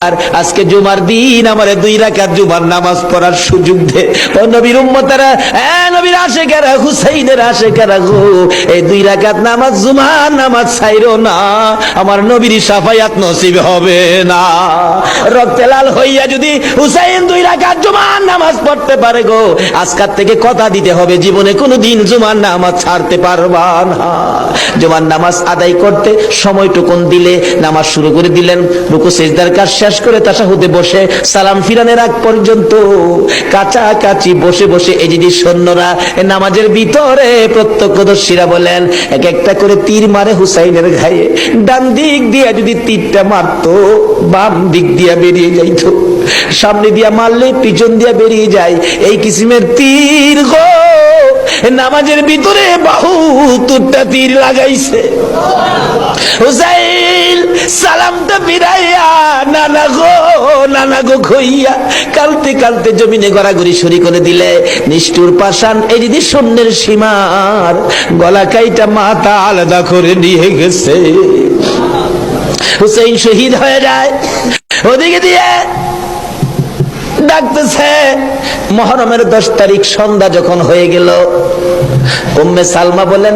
আর আজকে জুমার দিন আমারে 2 রাকাত জুমার নামাজ পড়ার সুযোগ দে। ও নবীর উম্মতেরা, নবীর আশিকেরা, হুসাইনের আশিকেরা গো, এই 2 রাকাত নামাজ জুমার নামাজ ছাইরো না, আমার নবীর শাফায়াত নসিব হবে না। রক্তে লাল হইয়া যদি হুসাইন 2 রাকাত জুমার নামাজ পড়তে পারে গো, আজকাল থেকে কথা দিতে হবে জীবনে কোনোদিন জুমার নামাজ ছাড়তে পারবা না। জুমার নামাজ আদায় করতে সময়টুকুন দিলে নামাজ শুরু করে দিলেন, রুকু সিজদার কাজ শেষ করে তাশাহুদে বসে সালাম ফিরানোর আগ পর্যন্ত কাছাকাছি বসে বসে এই যে সৈন্যরা নামাজের ভিতরে প্রত্যক্ষদর্শীরা বলেন এক একটা করে তীর মারে হুসাইনের গায়ে। ডান দিক দিয়ে যদি তীরটা মারতো, বাম দিক দিয়া বেরিয়ে যাইতো, সামনে দিয়া মারলে পিছন দিয়া বেরিয়ে যায়, এই কিসিমের তীর গো নামাজের ভিতরে 72টা তীর লাগাইছে। হুসাইন সালামটা ফিরাইয়া নানা গো কইয়া কালতে কালতে জমিনে গড়াগড়ি শুরু করে দিলে নিষ্ঠুর পাষাণ এই যদি সৈন্যের সীমার গলা কাইটা মাথা আলাদা করে নিয়ে গেছে। হুসাইন শহীদ হয়ে যায়। ওদিকে দিয়ে ডাকতেছে মহরমের 10 তারিখ সন্ধ্যা যখন হয়ে গেল, উম্মে সালমা বলেন